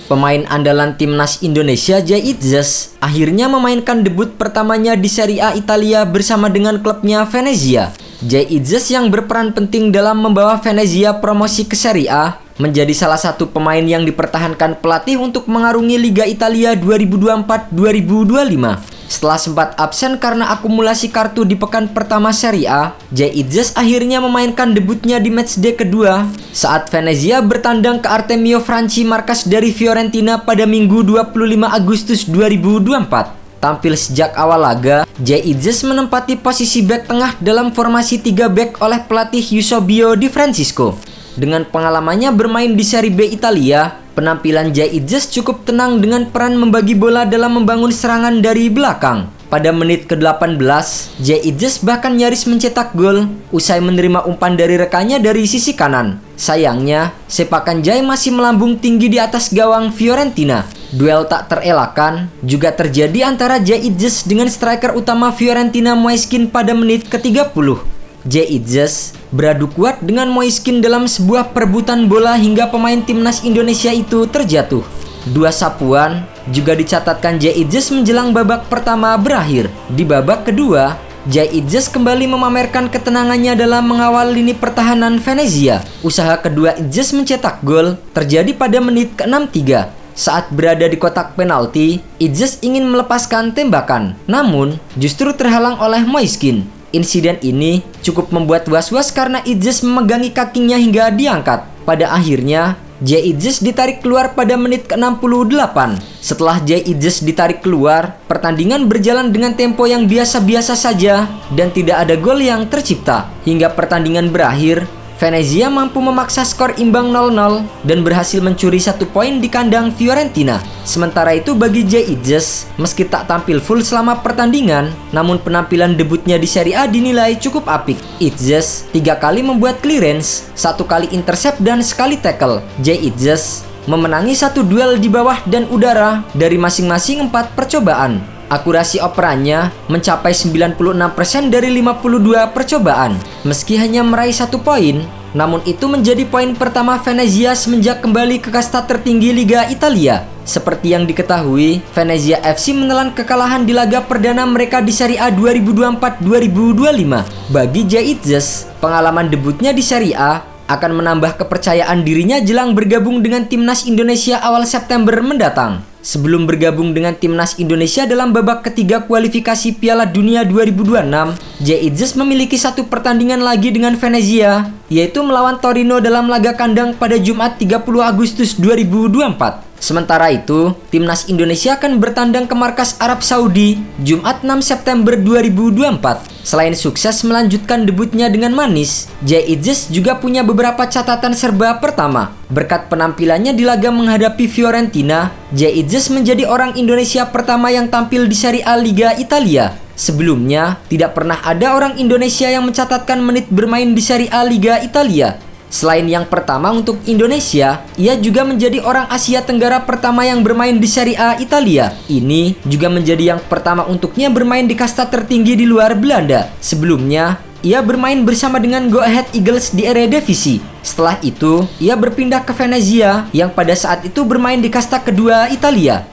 Pemain andalan timnas Indonesia Zai Itzes akhirnya memainkan debut pertamanya di Serie A Italia bersama dengan klubnya Venezia. Zai Itzes yang berperan penting dalam membawa Venezia promosi ke Serie A menjadi salah satu pemain yang dipertahankan pelatih untuk mengarungi Liga Italia 2024-2025. Setelah sempat absen karena akumulasi kartu di pekan pertama Serie A, Zai Itzes akhirnya memainkan debutnya di matchday kedua saat Venezia bertandang ke Artemio Franchi markas dari Fiorentina pada Minggu 25 Agustus 2024. Tampil sejak awal laga, Zai Itzes menempati posisi bek tengah dalam formasi 3 bek oleh pelatih Eusebio Di Francesco. Dengan pengalamannya bermain di Serie B Italia, penampilan Zai Itzes cukup tenang dengan peran membagi bola dalam membangun serangan dari belakang. Pada menit ke-18, Zai Itzes bahkan nyaris mencetak gol usai menerima umpan dari rekannya dari sisi kanan. Sayangnya, sepakan Zai masih melambung tinggi di atas gawang Fiorentina. Duel tak terelakkan juga terjadi antara Zai Itzes dengan striker utama Fiorentina Moiskin pada menit ke-30. Zai Itzes beradu kuat dengan Moiskin dalam sebuah perebutan bola hingga pemain timnas Indonesia itu terjatuh. Dua sapuan juga dicatatkan Zai Itzes menjelang babak pertama berakhir. Di babak kedua, Zai Itzes kembali memamerkan ketenangannya dalam mengawal lini pertahanan Venezia. Usaha kedua Itzes mencetak gol terjadi pada menit ke-63. Saat berada di kotak penalti, Itzes ingin melepaskan tembakan, namun justru terhalang oleh Moiskin. Insiden ini cukup membuat was-was karena Itzes memegangi kakinya hingga diangkat. Pada akhirnya, Zai Itzes ditarik keluar pada menit ke-68. Setelah Zai Itzes ditarik keluar, pertandingan berjalan dengan tempo yang biasa-biasa saja dan tidak ada gol yang tercipta. Hingga pertandingan berakhir, Venezia mampu memaksa skor imbang 0-0 dan berhasil mencuri 1 poin di kandang Fiorentina. Sementara itu bagi Zai Itzes, meski tak tampil full selama pertandingan, namun penampilan debutnya di Serie A dinilai cukup apik. Itzes 3 kali membuat clearance, 1 kali intercept dan sekali tackle. Zai Itzes memenangi 1 duel di bawah dan udara dari masing-masing 4 percobaan. Akurasi operannya mencapai 96% dari 52 percobaan. Meski hanya meraih 1 poin, namun itu menjadi poin pertama Venezia semenjak kembali ke kasta tertinggi Liga Italia. Seperti yang diketahui, Venezia FC menelan kekalahan di laga perdana mereka di Serie A 2024-2025. Bagi Zai Itzes, pengalaman debutnya di Serie A akan menambah kepercayaan dirinya jelang bergabung dengan timnas Indonesia awal September mendatang. Sebelum bergabung dengan timnas Indonesia dalam babak ketiga kualifikasi Piala Dunia 2026, Zai Itzes memiliki 1 pertandingan lagi dengan Venezia, yaitu melawan Torino dalam laga kandang pada Jumat 30 Agustus 2024. Sementara itu, timnas Indonesia akan bertandang ke markas Arab Saudi Jumat 6 September 2024. Selain sukses melanjutkan debutnya dengan manis, Zai Itzes juga punya beberapa catatan serba pertama. Berkat penampilannya di laga menghadapi Fiorentina, Zai Itzes menjadi orang Indonesia pertama yang tampil di Serie A Liga Italia. Sebelumnya, tidak pernah ada orang Indonesia yang mencatatkan menit bermain di Serie A Liga Italia. Selain yang pertama untuk Indonesia, ia juga menjadi orang Asia Tenggara pertama yang bermain di Serie A Italia. Ini juga menjadi yang pertama untuknya bermain di kasta tertinggi di luar Belanda. Sebelumnya, ia bermain bersama dengan Go Ahead Eagles di Eredivisie. Setelah itu, ia berpindah ke Venezia yang pada saat itu bermain di kasta kedua Italia.